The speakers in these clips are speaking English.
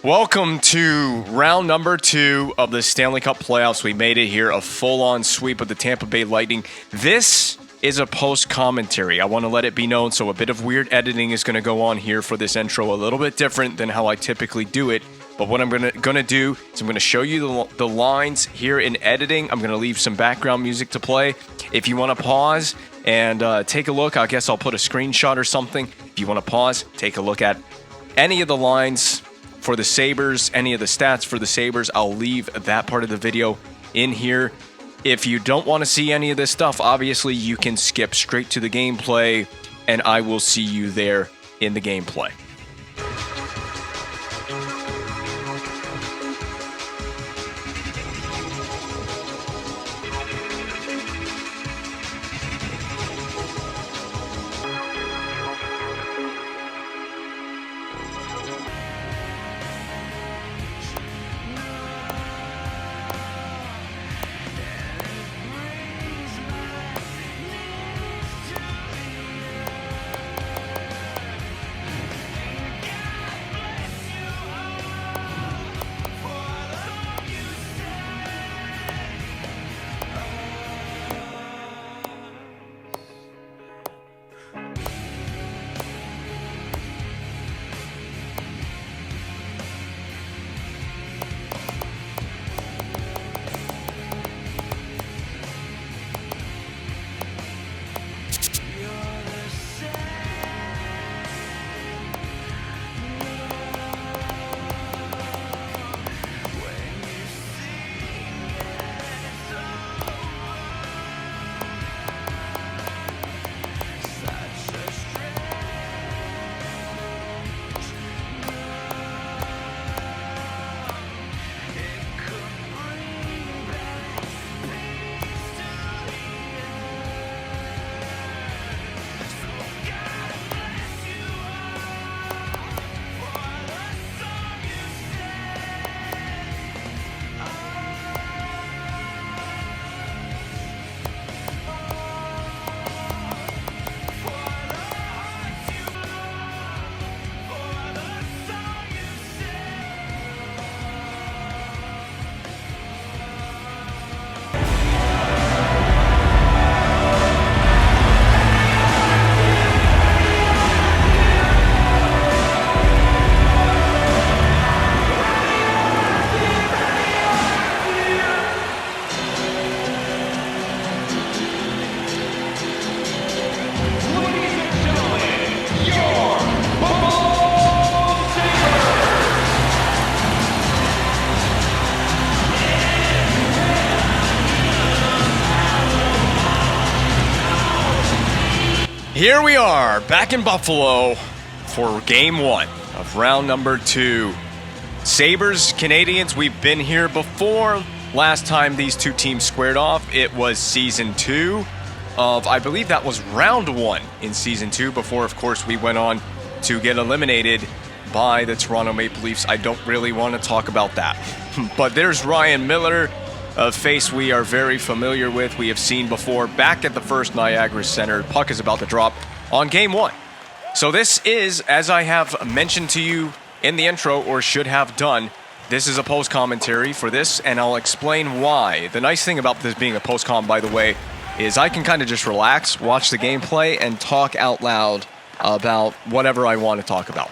Welcome to round number 2 of the Stanley Cup playoffs. We made it here, a full-on sweep of the Tampa Bay Lightning. This is a post-commentary. I want to let it be known, so a bit of weird editing is going to go on here for this intro, a little bit different than how I typically do it. But what I'm going to do is I'm going to show you the lines here in editing. I'm going to leave some background music to play. If you want to pause and take a look, I guess I'll put a screenshot or something. If you want to pause, take a look at any of the lines for the Sabres, any of the stats for the Sabres, I'll leave that part of the video in here. If you don't want to see any of this stuff, obviously you can skip straight to the gameplay, and I will see you there in the gameplay. Here we are, back in Buffalo for Game 1 of round number 2. Sabres, Canadiens, we've been here before. Last time these two teams squared off, it was Season 2 of, I believe that was round 1 in Season 2, before, of course, we went on to get eliminated by the Toronto Maple Leafs. I don't really want to talk about that. But there's Ryan Miller, a face we are very familiar with, we have seen before, back at the first Niagara Center. Puck is about to drop on Game 1. So this is, as I have mentioned to you in the intro, or should have done, this is a post-commentary for this, and I'll explain why. The nice thing about this being a post-com, by the way, is I can kind of just relax, watch the gameplay, and talk out loud about whatever I want to talk about.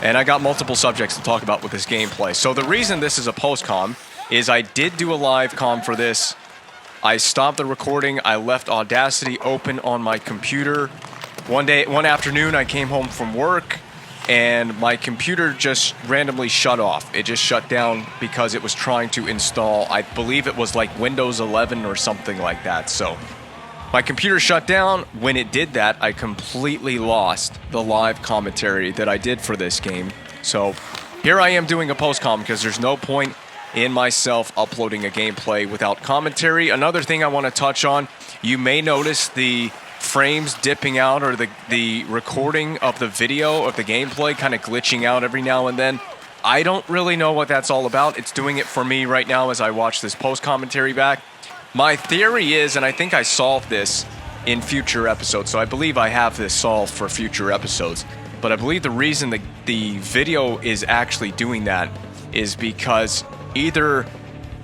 And I got multiple subjects to talk about with this gameplay. So the reason this is a post-com is I did do a live com for this. I stopped the recording. I left Audacity open on my computer. One afternoon, I came home from work, and my computer just randomly shut off. It just shut down because it was trying to install, I believe it was like Windows 11 or something like that. So my computer shut down. When it did that, I completely lost the live commentary that I did for this game. So here I am doing a post-com because there's no point in myself uploading a gameplay without commentary. Another thing I want to touch on, you may notice the frames dipping out, or the recording of the video of the gameplay kind of glitching out every now and then. I don't really know what that's all about. It's doing it for me right now as I watch this post-commentary back. My theory is, and I think I solved this in future episodes, so I believe I have this solved for future episodes, but I believe the reason the video is actually doing that is because either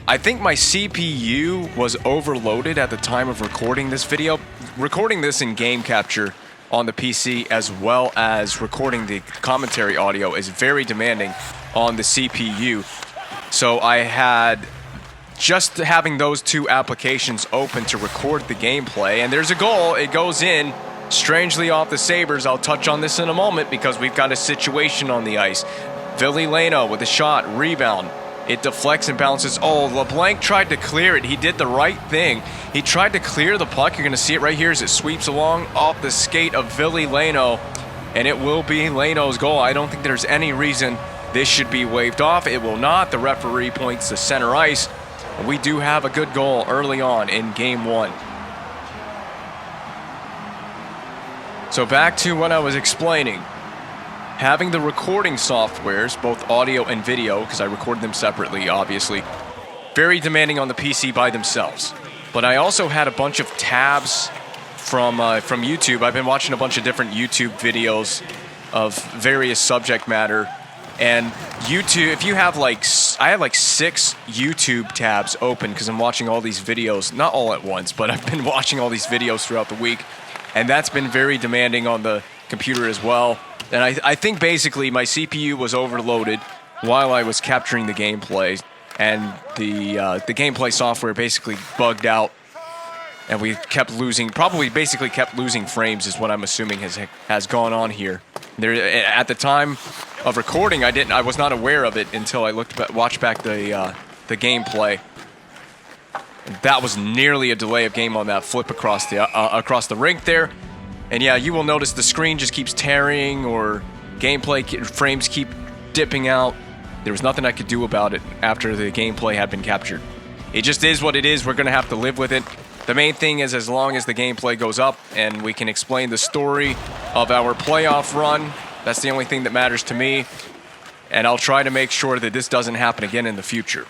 I think my CPU was overloaded at the time of recording this video. Recording this in game capture on the PC as well as recording the commentary audio is very demanding on the CPU. So I had just having those two applications open to record the gameplay, and there's a goal. It goes in strangely off the Sabres. I'll touch on this in a moment because we've got a situation on the ice. Ville Leino with a shot, rebound. It deflects and bounces. Oh, LeBlanc tried to clear it. He did the right thing. He tried to clear the puck. You're going to see it right here as it sweeps along off the skate of Ville Leino, and it will be Leino's goal. I don't think there's any reason this should be waved off. It will not. The referee points to center ice. We do have a good goal early on in Game 1. So back to what I was explaining. Having the recording softwares, both audio and video, because I record them separately, obviously, very demanding on the PC by themselves. But I also had a bunch of tabs from YouTube. I've been watching a bunch of different YouTube videos of various subject matter. And YouTube, if you have I have like 6 YouTube tabs open because I'm watching all these videos, not all at once, but I've been watching all these videos throughout the week. And that's been very demanding on the computer as well. And I think basically my CPU was overloaded while I was capturing the gameplay, and the gameplay software basically bugged out, and we kept losing. Probably basically kept losing frames is what I'm assuming has gone on here. There at the time of recording, I was not aware of it until I watched back the gameplay. And that was nearly a delay of game on that flip across the rink there. And yeah, you will notice the screen just keeps tearing or gameplay frames keep dipping out. There was nothing I could do about it after the gameplay had been captured. It just is what it is. We're going to have to live with it. The main thing is as long as the gameplay goes up and we can explain the story of our playoff run, that's the only thing that matters to me. And I'll try to make sure that this doesn't happen again in the future.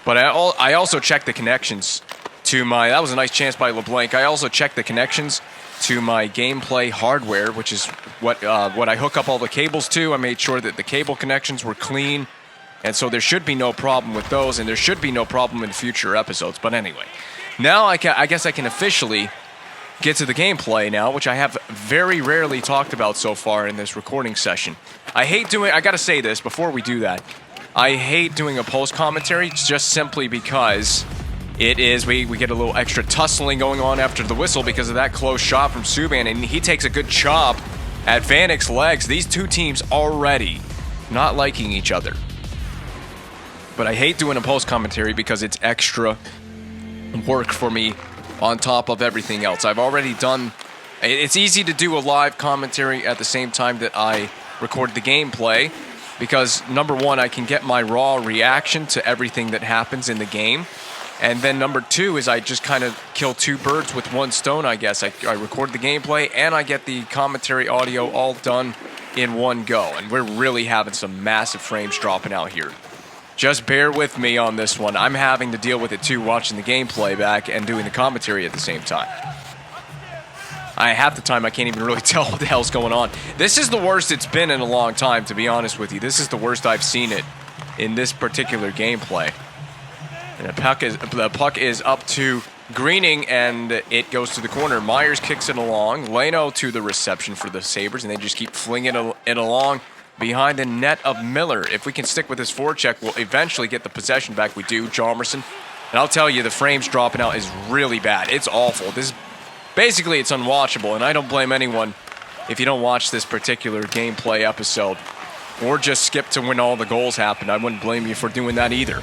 But I also checked the connections to my... That was a nice chance by LeBlanc. I also checked the connections to my gameplay hardware, which is what I hook up all the cables to. I made sure that the cable connections were clean, and so there should be no problem with those, and there should be no problem in future episodes. But anyway, now I guess I can officially get to the gameplay now, which I have very rarely talked about so far in this recording session. I gotta say this before we do that. I hate doing a post commentary just simply because it is, we get a little extra tussling going on after the whistle because of that close shot from Subban, and he takes a good chop at Vanek's legs. These two teams already not liking each other. But I hate doing a post commentary because it's extra work for me on top of everything else. I've already done... It's easy to do a live commentary at the same time that I record the gameplay because, number one, I can get my raw reaction to everything that happens in the game. And then number two is I just kind of kill two birds with one stone, I guess. I record the gameplay and I get the commentary audio all done in one go. And we're really having some massive frames dropping out here. Just bear with me on this one. I'm having to deal with it too, watching the gameplay back and doing the commentary at the same time. Half the time I can't even really tell what the hell's going on. This is the worst it's been in a long time, to be honest with you. This is the worst I've seen it in this particular gameplay. And the puck is up to Greening, and it goes to the corner. Myers kicks it along. Leino to the reception for the Sabres, and they just keep flinging it along behind the net of Miller. If we can stick with this forecheck, we'll eventually get the possession back. We do. Jalmerson. And I'll tell you, the frames dropping out is really bad. It's awful. Basically, it's unwatchable, and I don't blame anyone if you don't watch this particular gameplay episode or just skip to when all the goals happen. I wouldn't blame you for doing that either.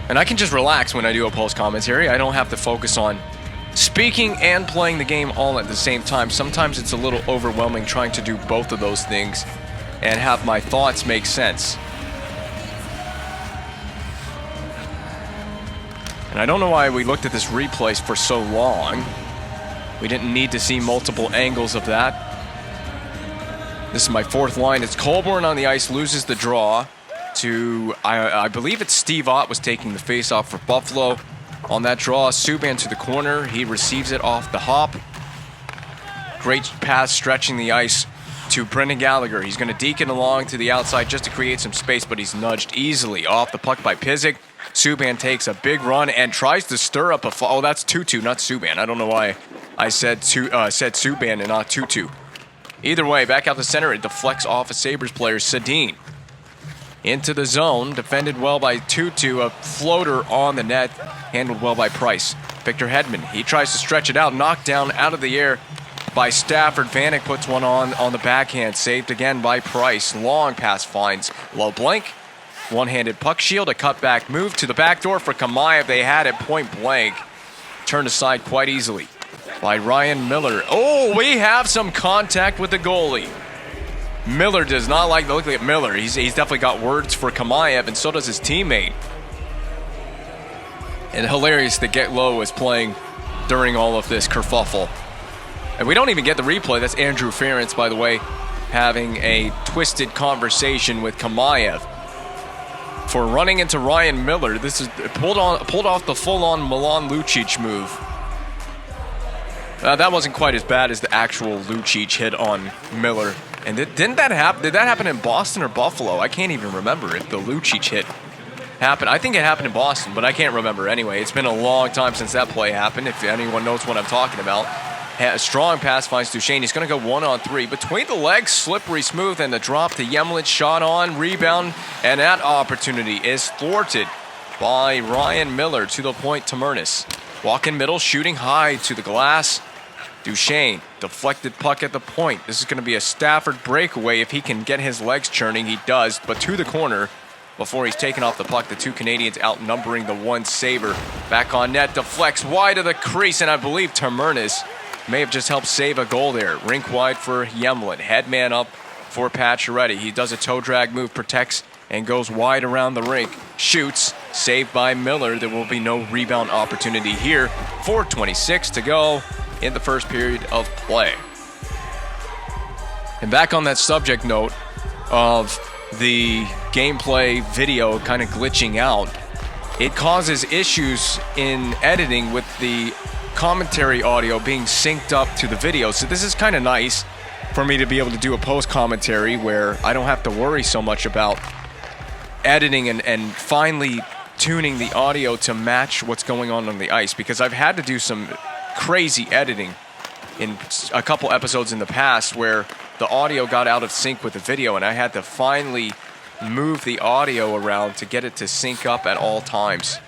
And I can just relax when I do a post commentary. I don't have to focus on speaking and playing the game all at the same time. Sometimes it's a little overwhelming trying to do both of those things and have my thoughts make sense. And I don't know why we looked at this replay for so long. We didn't need to see multiple angles of that. This is my fourth line. It's Colborne on the ice, loses the draw to, I believe it's Steve Ott was taking the face-off for Buffalo. On that draw, Subban to the corner. He receives it off the hop. Great pass stretching the ice to Brendan Gallagher. He's going to deke it along to the outside just to create some space, but he's nudged easily off the puck by Pysyk. Subban takes a big run and tries to stir up a... Oh, that's Tutu, not Subban. I don't know why I said Subban and not Tutu. Either way, back out the center, it deflects off a Sabres player, Sedin. Into the zone, defended well by Tutu, a floater on the net, handled well by Price. Victor Hedman, he tries to stretch it out, knocked down out of the air by Stafford. Vanek puts one on the backhand, saved again by Price. Long pass finds low blank. One-handed puck shield, a cutback move to the back door for Kamayev. They had it point blank. Turned aside quite easily by Ryan Miller. Oh, we have some contact with the goalie. Miller does not like the look at Miller. He's definitely got words for Kamayev, and so does his teammate. And hilarious that Get Low is playing during all of this kerfuffle. And we don't even get the replay. That's Andrew Ferentz, by the way, having a twisted conversation with Kamayev for running into Ryan Miller. This is pulled off the full-on Milan Lucic move. That wasn't quite as bad as the actual Lucic hit on Miller. And didn't that happen? Did that happen in Boston or Buffalo? I can't even remember if the Lucic hit happened. I think it happened in Boston, but I can't remember. Anyway, it's been a long time since that play happened, if anyone knows what I'm talking about. A strong pass finds Duchesne. He's going to go 1-on-3. Between the legs, slippery smooth, and the drop to Yemlin. Shot on, rebound, and that opportunity is thwarted by Ryan Miller to the point to Murnis. Walk in middle, shooting high to the glass. Duchesne, deflected puck at the point. This is going to be a Stafford breakaway. If he can get his legs churning, he does, but to the corner before he's taken off the puck. The two Canadiens outnumbering the one Sabre. Back on net, deflects wide of the crease, and I believe Termernis may have just helped save a goal there. Rink wide for Yemlin. Headman up for Pacioretty. He does a toe drag move, protects, and goes wide around the rink. Shoots, saved by Miller. There will be no rebound opportunity here. 4:26 to go in the first period of play. And back on that subject note of the gameplay video kind of glitching out, it causes issues in editing with the commentary audio being synced up to the video. So this is kind of nice for me to be able to do a post commentary where I don't have to worry so much about editing and finally tuning the audio to match what's going on the ice, because I've had to do some crazy editing in a couple episodes in the past where the audio got out of sync with the video, and I had to finally move the audio around to get it to sync up at all times.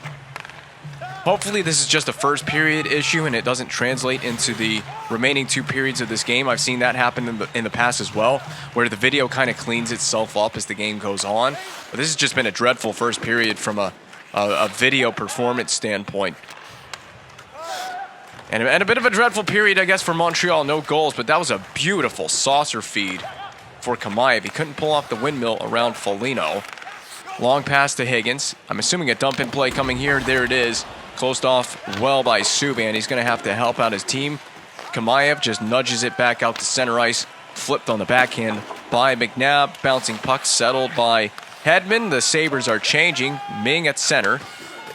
Hopefully this is just a first period issue and it doesn't translate into the remaining two periods of this game. I've seen that happen in the past as well, where the video kind of cleans itself up as the game goes on. But this has just been a dreadful first period from a video performance standpoint. And a bit of a dreadful period, I guess, for Montreal. No goals, but that was a beautiful saucer feed for Kamayev. He couldn't pull off the windmill around Foligno. Long pass to Higgins. I'm assuming a dump-in play coming here. There it is. Closed off well by Subban. He's going to have to help out his team. Kamayev just nudges it back out to center ice. Flipped on the backhand by McNabb. Bouncing puck settled by Hedman. The Sabres are changing. Ming at center.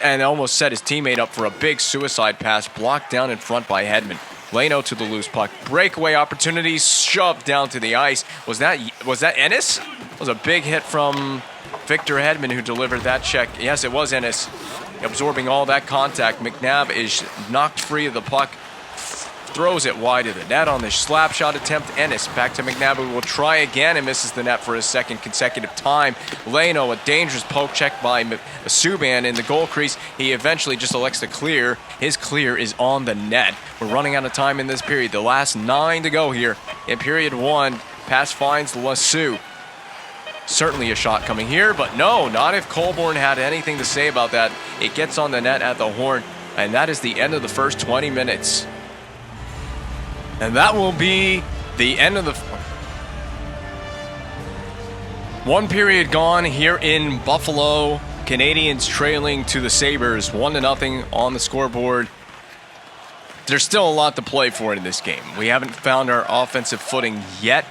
And almost set his teammate up for a big suicide pass. Blocked down in front by Hedman. Leno to the loose puck. Breakaway opportunity. Shoved down to the ice. Was that Ennis? It was a big hit from Victor Hedman who delivered that check. Yes, it was Ennis. Absorbing all that contact. McNabb is knocked free of the puck. Throws it wide of the net on the slap shot attempt. Ennis back to McNabb, who will try again and misses the net for his second consecutive time. Leno, a dangerous poke check by Subban in the goal crease. He eventually just elects to clear. His clear is on the net. We're running out of time in this period. The last 9 to go here in period 1. Pass finds Lassou. Certainly a shot coming here, but no, not if Colborne had anything to say about that. It gets on the net at the horn, and that is the end of the first 20 minutes. And that will be the end of the one period gone here in Buffalo. Canadiens trailing to the Sabres 1-0 on the scoreboard. There's still a lot to play for in this game. We haven't found our offensive footing yet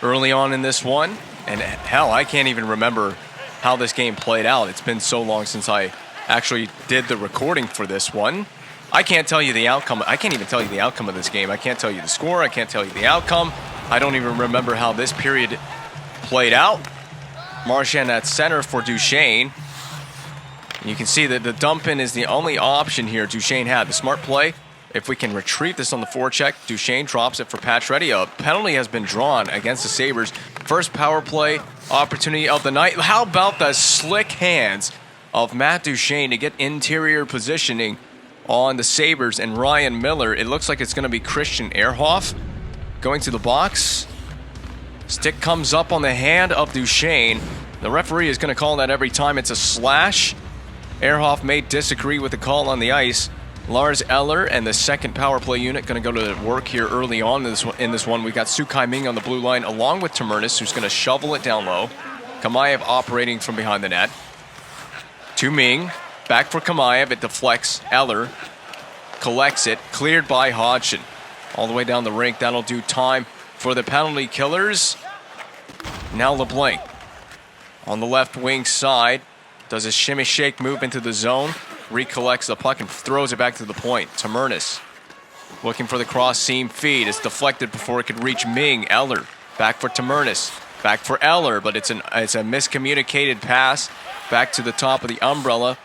early on in this one. And hell, I can't even remember how this game played out. It's been so long since I actually did the recording for this one. I can't tell you the outcome. I can't even tell you the outcome of this game. I can't tell you the score. I can't tell you the outcome. I don't even remember how this period played out. Marchand at center for Duchesne. You can see that the dump in is the only option here Duchesne had. The smart play, if we can retrieve this on the forecheck, Duchesne drops it for Pacioretty. A penalty has been drawn against the Sabres. First power play opportunity of the night. How about the slick hands of Matt Duchesne to get interior positioning on the Sabres and Ryan Miller? It looks like it's going to be Christian Ehrhoff going to the box. Stick comes up on the hand of Duchesne. The referee is going to call that every time it's a slash. Ehrhoff may disagree with the call on the ice. Lars Eller and the second power play unit going to go to work here early on in this one. We got Sukai Ming on the blue line along with Terminus, who's going to shovel it down low. Kamayev operating from behind the net. To Ming. Back for Kamayev. It deflects. Eller collects it. Cleared by Hodgson. All the way down the rink. That'll do time for the penalty killers. Now LeBlanc on the left wing side. Does a shimmy shake move into the zone. Recollects the puck and throws it back to the point. Tamernis looking for the cross seam feed. It's deflected before it could reach Ming. Eller back for Tamernis. Back for Eller, but it's a miscommunicated pass back to the top of the umbrella.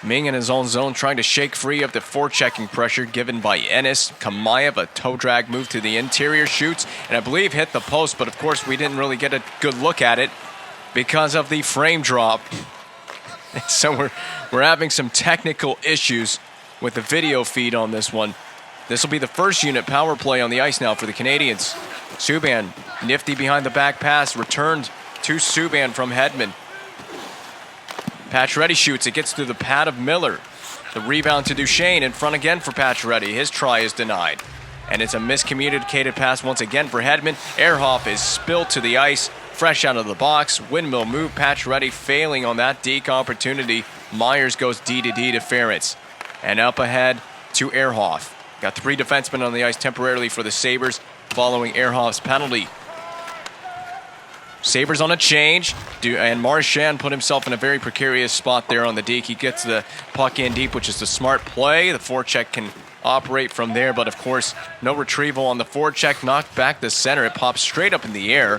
Ming in his own zone trying to shake free of the forechecking pressure given by Ennis. Kamayev, a toe drag move to the interior, shoots, and I believe hit the post, but of course we didn't really get a good look at it because of the frame drop. So we're having some technical issues with the video feed on this one. This will be the first unit power play on the ice now for the Canadiens. Subban, nifty behind the back pass, returned to Subban from Hedman. Pacioretty shoots, it gets through the pad of Miller. The rebound to Duchesne, in front again for Pacioretty. His try is denied. And it's a miscommunicated pass once again for Hedman. Ehrhoff is spilled to the ice, fresh out of the box. Windmill move, Pacioretty failing on that deke opportunity. Myers goes D to Ferentz. And up ahead to Ehrhoff. Got three defensemen on the ice temporarily for the Sabres following Ehrhoff's penalty. Sabres on a change, and Marchand put himself in a very precarious spot there on the deke. He gets the puck in deep, which is the smart play. The forecheck can operate from there, but of course, no retrieval on the forecheck. Knocked back the center. It pops straight up in the air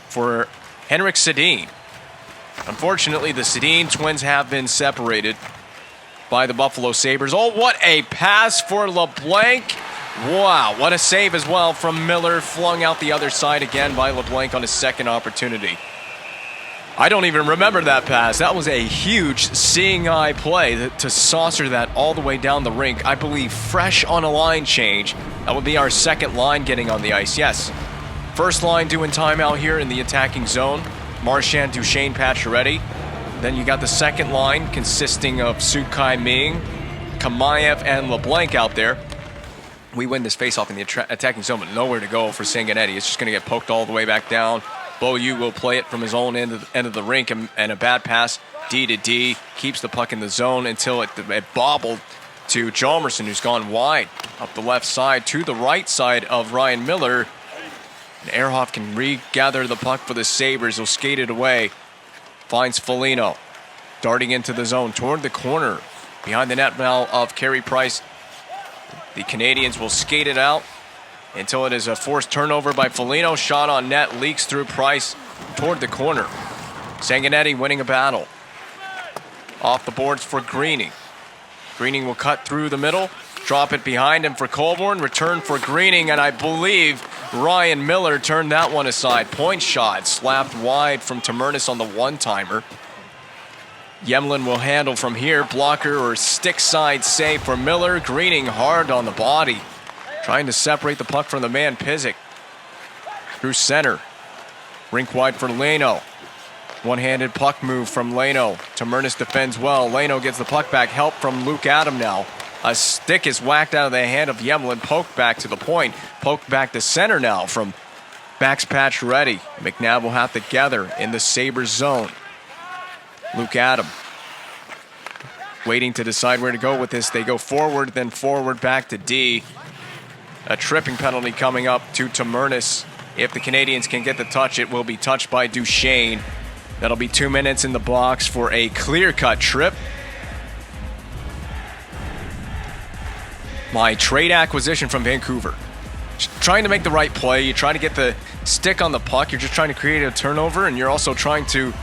for Henrik Sedin. Unfortunately, the Sedin twins have been separated by the Buffalo Sabres. Oh, what a pass for LeBlanc. Wow, what a save as well from Miller. Flung out the other side again by LeBlanc on his second opportunity. I don't even remember that pass. That was a huge seeing eye play to saucer that all the way down the rink. I believe fresh on a line change. That would be our second line getting on the ice, yes. First line doing timeout here in the attacking zone. Marchand, Duchesne, Pacioretty. Then you got the second line consisting of Sukai Ming, Kamayev, and LeBlanc out there. We win this faceoff in the attacking zone, but nowhere to go for Sanguinetti. It's just going to get poked all the way back down. Beaulieu will play it from his own end of the rink, and a bad pass, D to D, keeps the puck in the zone until it bobbled to Hjalmarsson, who's gone wide up the left side to the right side of Ryan Miller. And Ehrhoff can regather the puck for the Sabres. He'll skate it away. Finds Foligno, darting into the zone toward the corner. Behind the net now of Carey Price. The Canadiens will skate it out until it is a forced turnover by Foligno. Shot on net, leaks through Price toward the corner. Sanguinetti winning a battle. Off the boards for Greening. Greening will cut through the middle, drop it behind him for Colborne, return for Greening, and I believe Ryan Miller turned that one aside. Point shot slapped wide from Tamernis on the one-timer. Yemlin will handle from here. Blocker or stick side save for Miller. Greening hard on the body. Trying to separate the puck from the man, Pizik. Through center. Rink wide for Leno. One-handed puck move from Leno. Tamernis defends well. Leno gets the puck back. Help from Luke Adam now. A stick is whacked out of the hand of Yemlin. Poked back to the point. Poked back to center now from Max Pacioretty. McNabb will have to gather in the Sabres zone. Luke Adam waiting to decide where to go with this. They go forward, then forward back to D. A tripping penalty coming up to Tamernis. If the Canadiens can get the touch, it will be touched by Duchesne. That'll be 2 minutes in the box for a clear-cut trip. My trade acquisition from Vancouver. trying to make the right play. You're trying to get the stick on the puck. You're just trying to create a turnover, and you're also trying to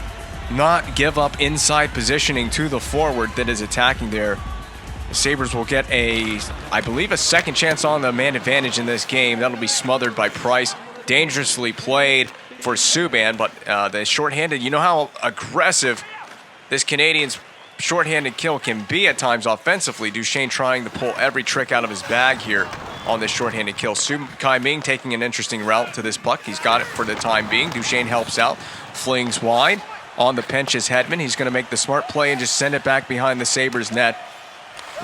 not give up inside positioning to the forward that is attacking there. The Sabres will get I believe, a second chance on the man advantage in this game. That'll be smothered by Price. Dangerously played for Subban, but the shorthanded, you know how aggressive this Canadiens shorthanded kill can be at times offensively. Duchesne trying to pull every trick out of his bag here on this shorthanded kill. Kai Ming taking an interesting route to this puck. He's got it for the time being. Duchesne helps out, flings wide. On the pinch is Hedman. He's going to make the smart play and just send it back behind the Sabres net.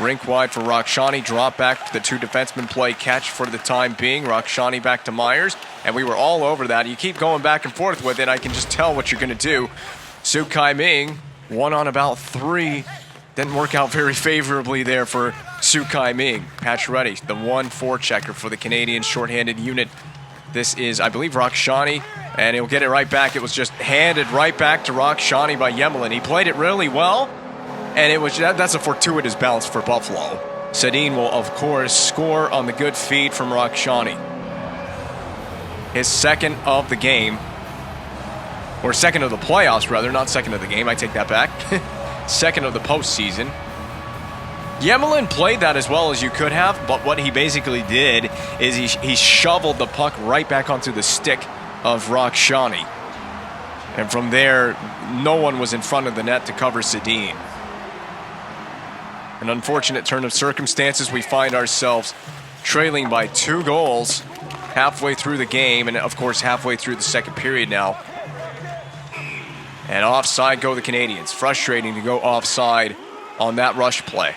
Rink wide for Rakshani. Drop back to the two defensemen play. Catch for the time being. Rakshani back to Myers. And we were all over that. You keep going back and forth with it. I can just tell what you're going to do. Kai Ming, 1 on about 3. Didn't work out very favorably there for Kai Ming. Pacioretty, the 1-4 checker for the Canadian shorthanded unit. This is, I believe, Rakshani, and he'll get it right back. It was just handed right back to Rakshani by Yemelin. He played it really well, and that's a fortuitous bounce for Buffalo. Sedin will, of course, score on the good feed from Rakshani. His second of the game, or second of the playoffs, rather, not second of the game. I take that back. Second of the postseason. Yemelin played that as well as you could have, but what he basically did is he shoveled the puck right back onto the stick of Rakshani. And from there, no one was in front of the net to cover Sedin. An unfortunate turn of circumstances. We find ourselves trailing by 2 goals halfway through the game, and of course halfway through the second period now. And offside go the Canadiens. Frustrating to go offside on that rush play.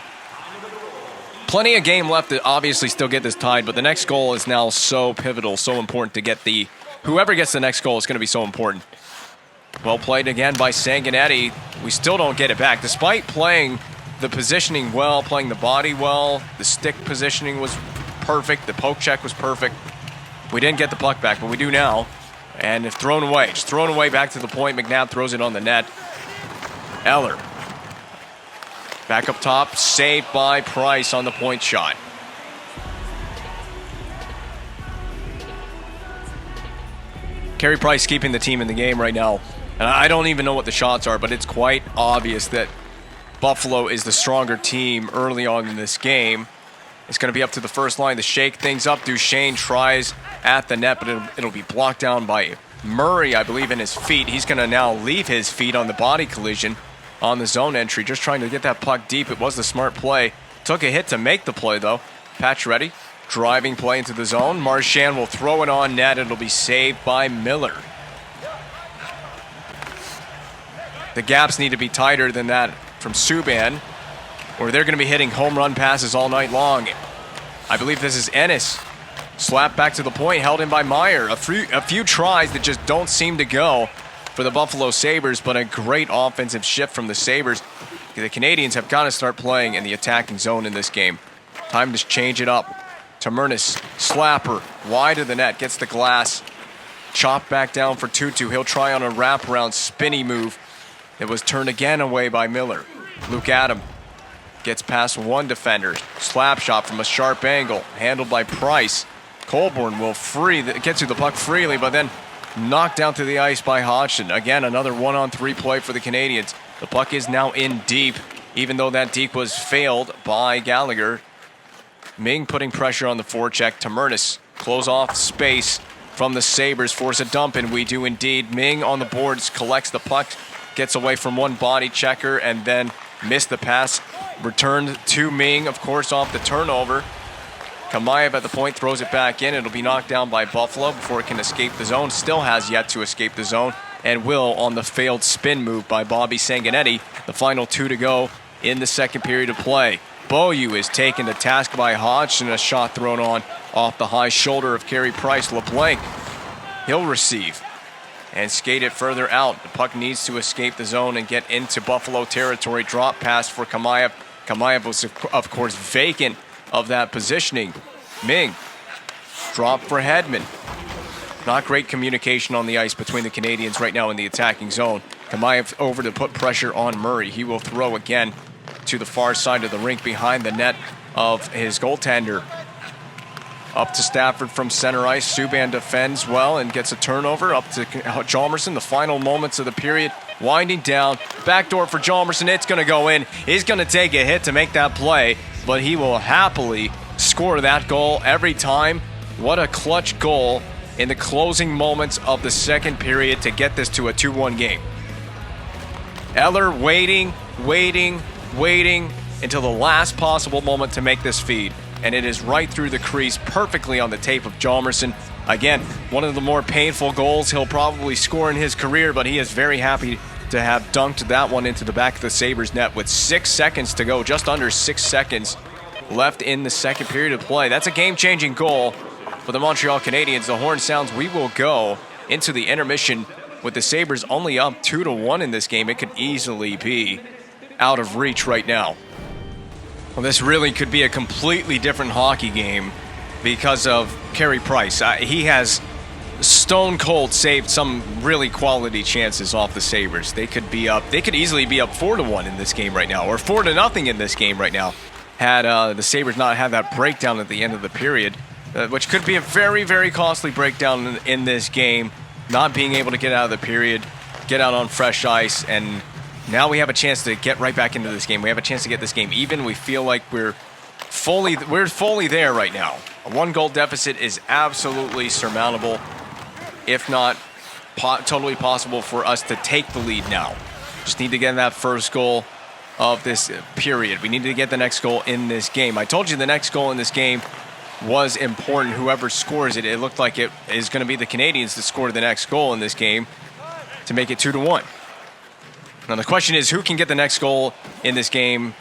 Plenty of game left to obviously still get this tied, but the next goal is now so pivotal, so important to get whoever gets the next goal is going to be so important. Well played again by Sanguinetti. We still don't get it back. Despite playing the positioning well, playing the body well, the stick positioning was perfect, the poke check was perfect. We didn't get the puck back, but we do now. And if thrown away, just thrown away back to the point, McNabb throws it on the net. Eller. Back up top, saved by Price on the point shot. Carey Price keeping the team in the game right now. And I don't even know what the shots are, but it's quite obvious that Buffalo is the stronger team early on in this game. It's going to be up to the first line to shake things up. Duchesne tries at the net, but it'll be blocked down by Murray, I believe, in his feet. He's going to now leave his feet on the body collision on the zone entry, just trying to get that puck deep. It was the smart play. Took a hit to make the play, though. Pacioretty, driving play into the zone. Marchand will throw it on net. It'll be saved by Miller. The gaps need to be tighter than that from Subban, or they're going to be hitting home run passes all night long. I believe this is Ennis. Slapped back to the point, held in by Meyer. A few tries that just don't seem to go for the Buffalo Sabres, but a great offensive shift from the Sabres. The Canadiens have got to start playing in the attacking zone in this game. Time to change it up. Tamernis, slapper, wide of the net, gets the glass. Chopped back down for Tutu. He'll try on a wraparound spinny move. It was turned again away by Miller. Luke Adam gets past one defender. Slap shot from a sharp angle, handled by Price. Colborne will get to the puck freely, but then knocked down to the ice by Hodgson. Again, another 1-on-3 play for the Canadiens. The puck is now in deep, even though that deep was failed by Gallagher. Ming putting pressure on the forecheck. Tamernis close off space from the Sabres, force a dump, and we do indeed. Ming on the boards, collects the puck, gets away from one body checker, and then missed the pass. Returned to Ming, of course, off the turnover. Kamayev at the point throws it back in. It'll be knocked down by Buffalo before it can escape the zone. Still has yet to escape the zone, and will on the failed spin move by Bobby Sanguinetti. The final 2 to go in the second period of play. Beaulieu is taken to task by Hodgson. A shot thrown on off the high shoulder of Carey Price. LeBlanc, he'll receive and skate it further out. The puck needs to escape the zone and get into Buffalo territory. Drop pass for Kamayev. Kamayev was, of course, vacant of that positioning. Ming, drop for Hedman. Not great communication on the ice between the Canadiens right now in the attacking zone. Kamayev over to put pressure on Murray. He will throw again to the far side of the rink behind the net of his goaltender. Up to Stafford from center ice. Subban defends well and gets a turnover. Up to Hjalmarsson. The final moments of the period. Winding down. Backdoor for Hjalmarsson. It's going to go in. He's going to take a hit to make that play, but he will happily score that goal every time. What a clutch goal in the closing moments of the second period to get this to a 2-1 game. Eller waiting until the last possible moment to make this feed. And it is right through the crease, perfectly on the tape of Hjalmarsson. Again, one of the more painful goals he'll probably score in his career, but he is very happy to have dunked that one into the back of the Sabres net with 6 seconds to go, just under 6 seconds left in the second period of play. That's a game-changing goal for the Montreal Canadiens. The horn sounds. We will go into the intermission with the Sabres only up 2-1 in this game. It could easily be out of reach right now. Well, this really could be a completely different hockey game because of Carey Price. He has stone cold saved some really quality chances off the Sabres. They could easily be up 4-1 in this game right now, or 4-0 in this game right now, had the Sabres not had that breakdown at the end of the period, which could be a very, very costly breakdown in this game. Not being able to get out of the period, get out on fresh ice, and now we have a chance to get right back into this game. We have a chance to get this game even. We feel like we're fully there right now. A 1-goal deficit is absolutely surmountable, if not totally possible for us to take the lead now. Just need to get that first goal of this period. We need to get the next goal in this game. I told you the next goal in this game was important. Whoever scores it, it looked like it is going to be the Canadiens to score the next goal in this game to make it 2-1. Now the question is, who can get the next goal in this game?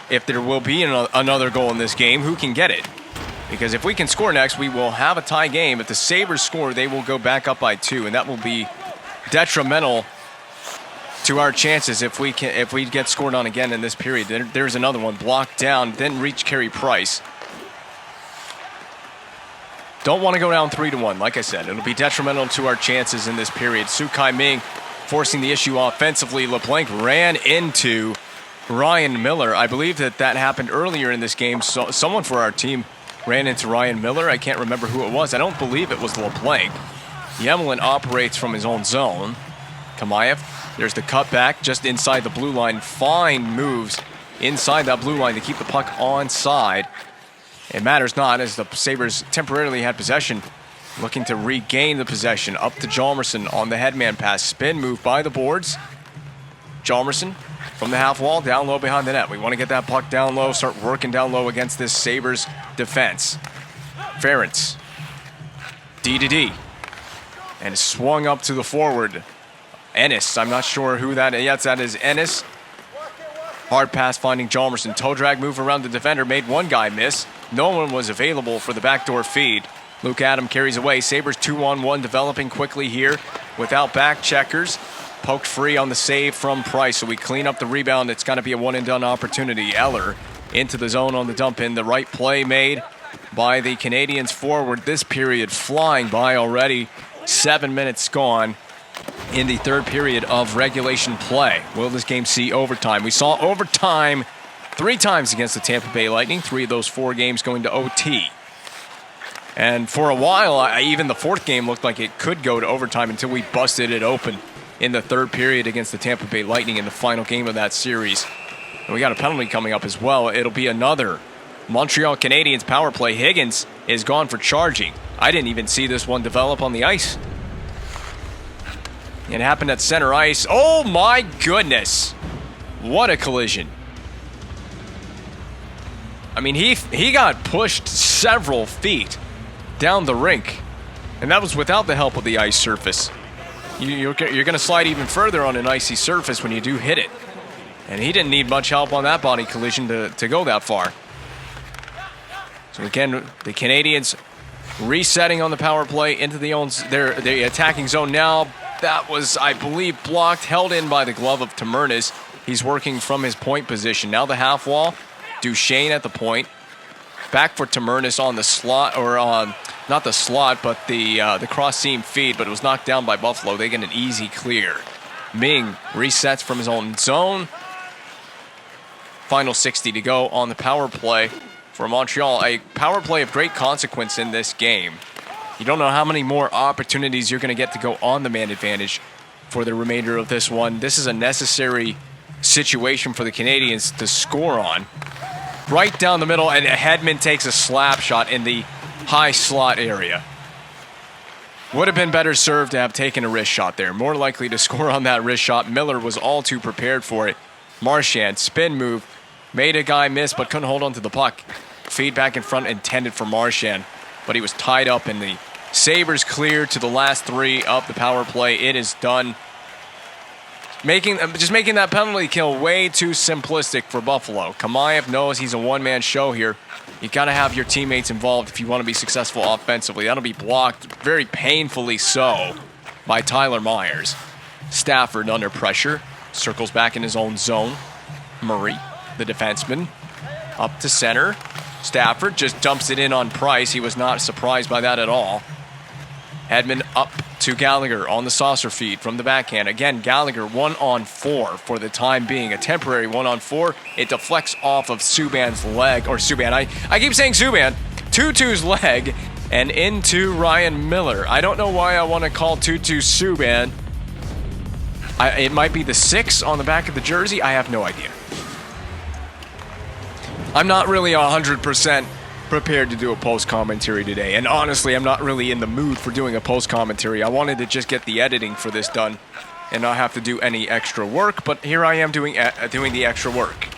If there will be another goal in this game, who can get it? Because if we can score next, we will have a tie game. If the Sabres score, they will go back up by 2, and that will be detrimental to our chances if we get scored on again in this period. There's another one blocked down, then reach Carey Price. Don't want to go down 3-1. Like I said, it'll be detrimental to our chances in this period. Sukai Ming forcing the issue offensively. LeBlanc ran into Ryan Miller. I believe that happened earlier in this game. So someone for our team ran into Ryan Miller. I can't remember who it was. I don't believe it was LeBlanc. Yemelin operates from his own zone. Kamayev, there's the cutback just inside the blue line. Fine moves inside that blue line to keep the puck onside. It matters not as the Sabres temporarily had possession. Looking to regain the possession. Up to Hjalmarsson on the headman pass. Spin move by the boards. Hjalmarsson from the half wall, down low behind the net. We want to get that puck down low, start working down low against this Sabres defense. Ferentz. D. And swung up to the forward. Ennis, I'm not sure who that is. Yes, that is Ennis. Hard pass finding Hjalmarsson. Toe drag move around the defender. Made one guy miss. No one was available for the backdoor feed. Luke Adam carries away. Sabres 2-on-1 developing quickly here without back checkers. Poked free on the save from Price. So we clean up the rebound. It's going to be a one-and-done opportunity. Eller into the zone on the dump in. The right play made by the Canadiens forward. This period flying by already. 7 minutes gone in the third period of regulation play. Will this game see overtime? We saw overtime 3 times against the Tampa Bay Lightning. 3 of those 4 games going to OT. And for a while, even the fourth game looked like it could go to overtime until we busted it open in the third period against the Tampa Bay Lightning in the final game of that series. And we got a penalty coming up as well. It'll be another Montreal Canadiens power play. Higgins is gone for charging. I didn't even see this one develop on the ice. It happened at center ice. Oh my goodness. What a collision. I mean, he got pushed several feet down the rink, and that was without the help of the ice surface. You're going to slide even further on an icy surface when you do hit it. And he didn't need much help on that body collision to go that far. So again, the Canadiens resetting on the power play into the attacking zone now. That was, I believe, blocked, held in by the glove of Tamernes. He's working from his point position. Now the half wall. Duchesne at the point. Back for Tamernes on the slot, or on, not the slot, but the cross seam feed, but it was knocked down by Buffalo. They get an easy clear. Ming resets from his own zone. Final 60 to go on the power play. for Montreal. A power play of great consequence in this game. You don't know how many more opportunities you're going to get to go on the man advantage for the remainder of this one. This is a necessary situation for the Canadiens to score on. Right down the middle, and Hedman takes a slap shot in the high slot area. Would have been better served to have taken a wrist shot there. More likely to score on that wrist shot. Miller was all too prepared for it. Marchand, spin move, made a guy miss but couldn't hold on to the puck. Feed back in front intended for Marchand, but he was tied up in the Sabres clear to the last 3 of the power play. It is done. Just making that penalty kill way too simplistic for Buffalo. Kamayev knows he's a one-man show here. You got to have your teammates involved if you want to be successful offensively. That'll be blocked very painfully so by Tyler Myers. Stafford under pressure. Circles back in his own zone. Murray, the defenseman, up to center. Stafford just dumps it in on Price. He was not surprised by that at all. Hedman up to Gallagher on the saucer feed from the backhand. Again, Gallagher 1-on-4 for the time being. A temporary 1-on-4. It deflects off of Subban's leg. Or Subban. I keep saying Subban. Tutu's leg and into Ryan Miller. I don't know why I want to call Tutu Subban. It might be the 6 on the back of the jersey. I have no idea. I'm not really 100% prepared to do a post commentary today, and honestly I'm not really in the mood for doing a post commentary. I wanted to just get the editing for this done and not have to do any extra work, but here I am doing the extra work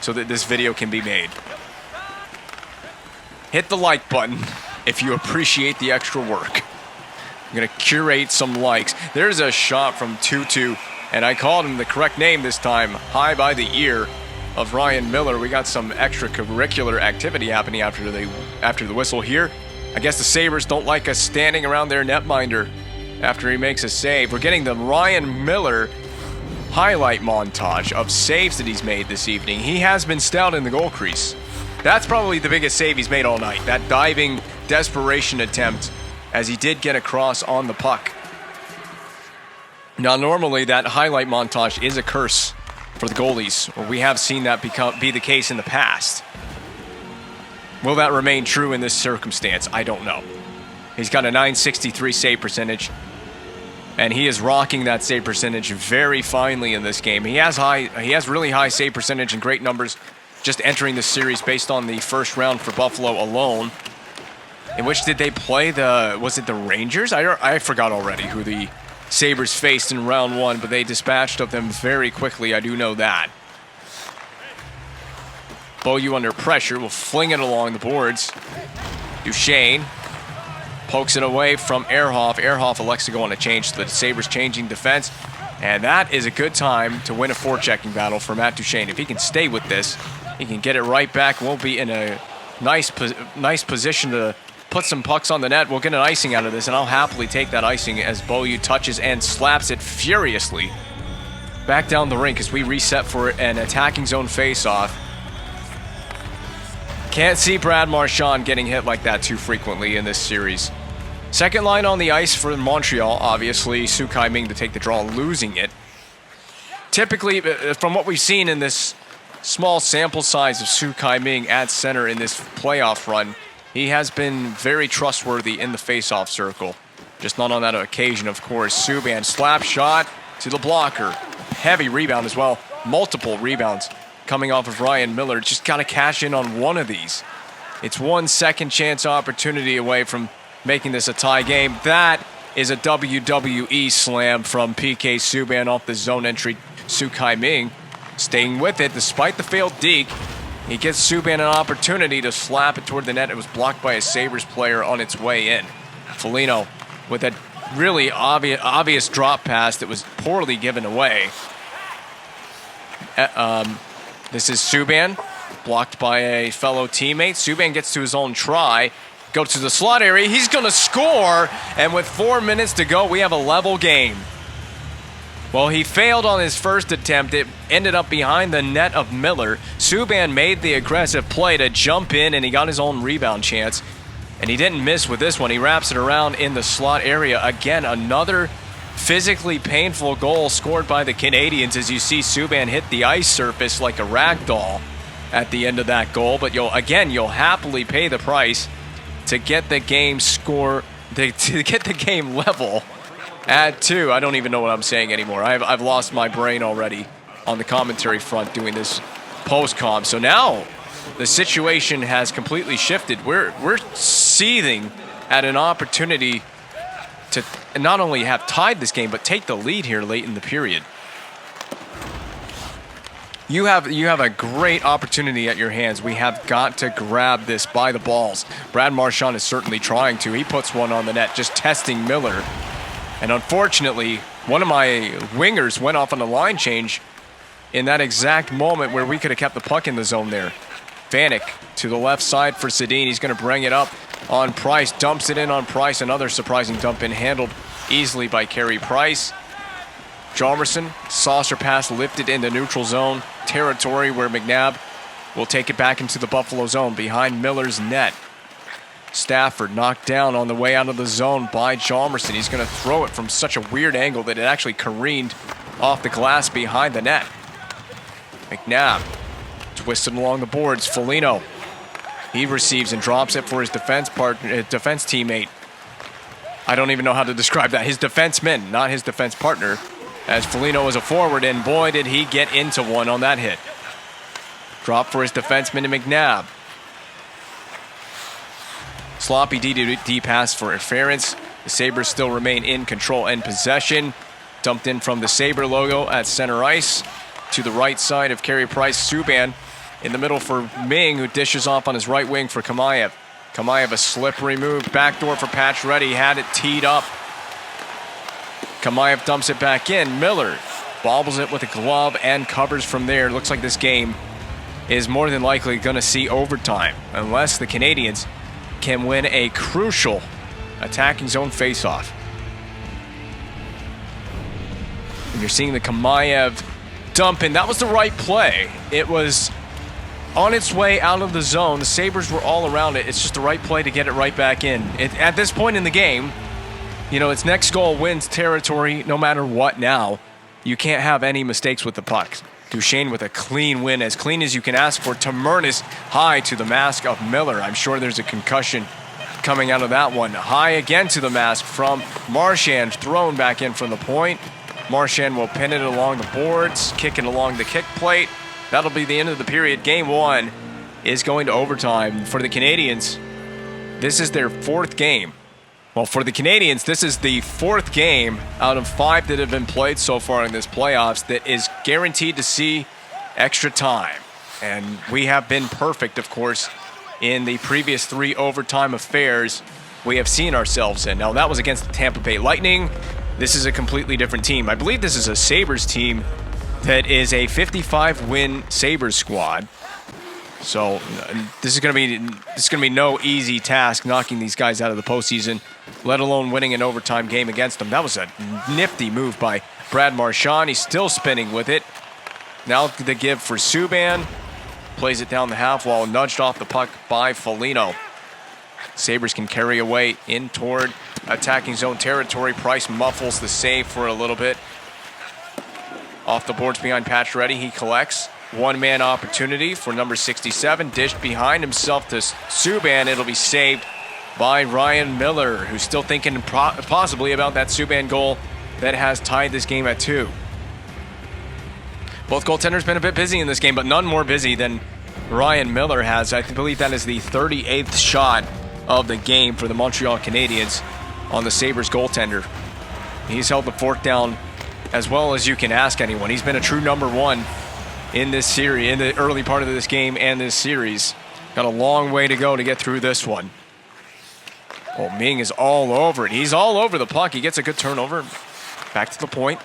so that this video can be made. Hit the like button if you appreciate the extra work. I'm gonna curate some likes. There's a shot from Tutu, and I called him the correct name this time, high by the ear of Ryan Miller. We got some extracurricular activity happening after the whistle here. I guess the Sabres don't like us standing around their netminder after he makes a save. We're getting the Ryan Miller highlight montage of saves that he's made this evening. He has been stout in the goal crease. That's probably the biggest save he's made all night. That diving desperation attempt as he did get across on the puck. Now normally that highlight montage is a curse for the goalies. We have seen that be the case in the past. Will that remain true in this circumstance? I don't know. He's got a .963 save percentage, and he is rocking that save percentage very finely in this game. He has really high save percentage and great numbers just entering the series based on the first round for Buffalo alone. In which did they play was it the Rangers? I forgot already who the Sabres faced in round 1, but they dispatched of them very quickly. I do know that. Beaulieu under pressure will fling it along the boards. Duchesne pokes it away from Ehrhoff. Ehrhoff elects to go on a change to the Sabres changing defense. And that is a good time to win a forechecking battle for Matt Duchesne. If he can stay with this, he can get it right back. We'll be in a nice position to put some pucks on the net. We'll get an icing out of this, and I'll happily take that icing as Beaulieu touches and slaps it furiously back down the rink as we reset for an attacking zone face-off. Can't see Brad Marchand getting hit like that too frequently in this series. Second line on the ice for Montreal, obviously Su Kai-Ming to take the draw, losing it. Typically, from what we've seen in this small sample size of Su Kai-Ming at center in this playoff run, he has been very trustworthy in the face-off circle. Just not on that occasion, of course. Subban slap shot to the blocker. Heavy rebound as well. Multiple rebounds coming off of Ryan Miller. Just got to cash in on one of these. It's 1 second chance opportunity away from making this a tie game. That is a WWE slam from PK Subban off the zone entry. Su Kai-Ming staying with it despite the failed deke. He gives Subban an opportunity to slap it toward the net. It was blocked by a Sabres player on its way in. Foligno with a really obvious drop pass that was poorly given away. This is Subban, blocked by a fellow teammate. Subban gets to his own try, goes to the slot area. He's going to score, and with 4 minutes to go, we have a level game. Well, he failed on his first attempt. It ended up behind the net of Miller. Subban made the aggressive play to jump in, and he got his own rebound chance. And he didn't miss with this one. He wraps it around in the slot area. Again, another physically painful goal scored by the Canadiens as you see Subban hit the ice surface like a rag doll. at the end of that goal. But you'll happily pay the price to get the game to get the game level at 2. I don't even know what I'm saying anymore. I've lost my brain already on the commentary front doing this post-com. So now the situation has completely shifted. We're seething at an opportunity to not only have tied this game, but take the lead here late in the period. You have a great opportunity at your hands. We have got to grab this by the balls. Brad Marchand is certainly trying to. He puts one on the net, just testing Miller. And unfortunately, one of my wingers went off on a line change in that exact moment where we could have kept the puck in the zone there. Vanek to the left side for Sedin. He's going to bring it up on Price. Dumps it in on Price. Another surprising dump in, handled easily by Carey Price. Hjalmarsson, saucer pass lifted into neutral zone territory where McNabb will take it back into the Buffalo zone behind Miller's net. Stafford knocked down on the way out of the zone by Hjalmarsson. He's going to throw it from such a weird angle that it actually careened off the glass behind the net. McNabb twisted along the boards. Foligno, he receives and drops it for his defense teammate. I don't even know how to describe that. His defenseman, not his defense partner, as Foligno is a forward, and boy, did he get into one on that hit. Drop for his defenseman to McNabb. Sloppy D pass for interference. The Sabres still remain in control and possession. Dumped in from the Sabre logo at center ice. To the right side of Carey Price. Subban in the middle for Ming, who dishes off on his right wing for Kamayev. Kamayev, a slippery move. Backdoor for Pacioretty. Had it teed up. Kamayev dumps it back in. Miller bobbles it with a glove and covers from there. Looks like this game is more than likely going to see overtime unless the Canadiens can win a crucial attacking zone faceoff. And you're seeing the Kamayev dump in. That was the right play. It was on its way out of the zone. The Sabres were all around it. It's just the right play to get it right back in. At this point in the game, you know, it's next goal wins territory no matter what now. You can't have any mistakes with the puck. Duchesne with a clean win, as clean as you can ask for. Tamernis high to the mask of Miller. I'm sure there's a concussion coming out of that one. High again to the mask from Marchand, thrown back in from the point. Marchand will pin it along the boards, kick it along the kick plate. That'll be the end of the period. Game 1 is going to overtime. For the Canadiens, this is their 4th game. Well, for the Canadiens, this is the 4th game out of 5 that have been played so far in this playoffs that is guaranteed to see extra time. And we have been perfect, of course, in the previous 3 overtime affairs we have seen ourselves in. Now, that was against the Tampa Bay Lightning. This is a completely different team. I believe this is a Sabres team that is a 55-win Sabres squad. So this is going to be no easy task knocking these guys out of the postseason, let alone winning an overtime game against them. That was a nifty move by Brad Marchand. He's still spinning with it. Now the give for Subban. Plays it down the half wall, nudged off the puck by Foligno. Sabres can carry away in toward attacking zone territory. Price muffles the save for a little bit. Off the boards behind Pacioretty, he collects. One-man opportunity for number 67. Dished behind himself to Subban. It'll be saved by Ryan Miller, who's still thinking possibly about that Subban goal that has tied this game at 2. Both goaltenders been a bit busy in this game, but none more busy than Ryan Miller has. I believe that is the 38th shot of the game for the Montreal Canadiens on the Sabres goaltender. He's held the fort down as well as you can ask anyone. He's been a true number 1 in this series, in the early part of this game and this series. Got a long way to go to get through this one. Oh, Ming is all over it. He's all over the puck. He gets a good turnover. Back to the point.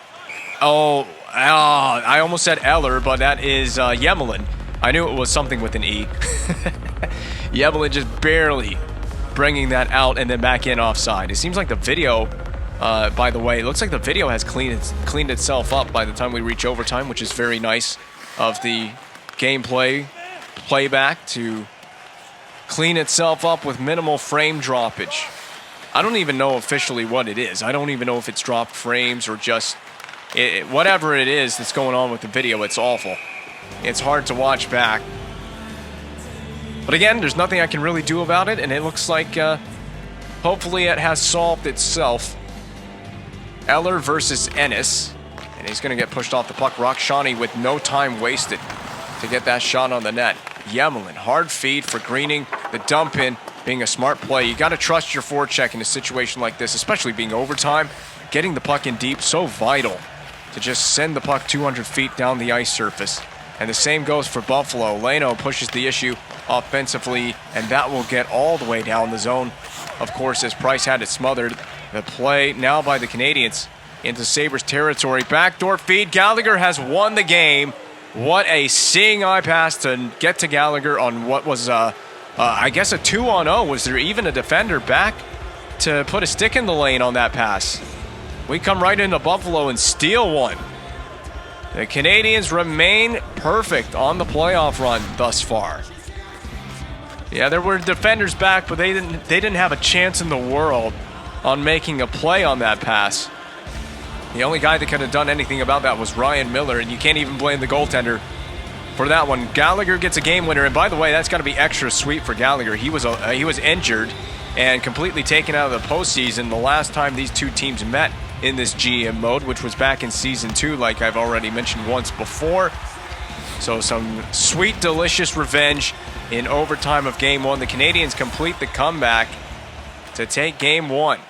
I almost said Eller, but that is Yemelin. I knew it was something with an E. Yemelin just barely bringing that out and then back in offside. It seems like the video, by the way, it looks like the video has cleaned itself up by the time we reach overtime, which is very nice of the gameplay playback to clean itself up with minimal frame droppage. I don't even know officially what it is. I don't even know if it's dropped frames or just whatever it is that's going on with the video. It's awful. It's hard to watch back. But again, there's nothing I can really do about it, and it looks like hopefully it has solved itself. Eller versus Ennis, and he's going to get pushed off the puck. Rakshani with no time wasted to get that shot on the net. Yemelin, hard feed for Greening. The dump in being a smart play. You got to trust your forecheck in a situation like this, especially being overtime. Getting the puck in deep, so vital to just send the puck 200 feet down the ice surface. And the same goes for Buffalo. Leno pushes the issue offensively, and that will get all the way down the zone. Of course, as Price had it smothered. The play now by the Canadiens into Sabres territory. Backdoor feed. Gallagher has won the game. What a seeing eye pass to get to Gallagher on what was, I guess, a 2-on-0. Was there even a defender back to put a stick in the lane on that pass? We come right into Buffalo and steal one. The Canadiens remain perfect on the playoff run thus far. Yeah, there were defenders back, but they didn't have a chance in the world on making a play on that pass. The only guy that could have done anything about that was Ryan Miller, and you can't even blame the goaltender for that one. Gallagher gets a game winner, and by the way, that's got to be extra sweet for Gallagher. He was injured and completely taken out of the postseason the last time these two teams met in this GM mode, which was back in Season 2, like I've already mentioned once before. So some sweet, delicious revenge in overtime of Game 1. The Canadiens complete the comeback to take Game 1.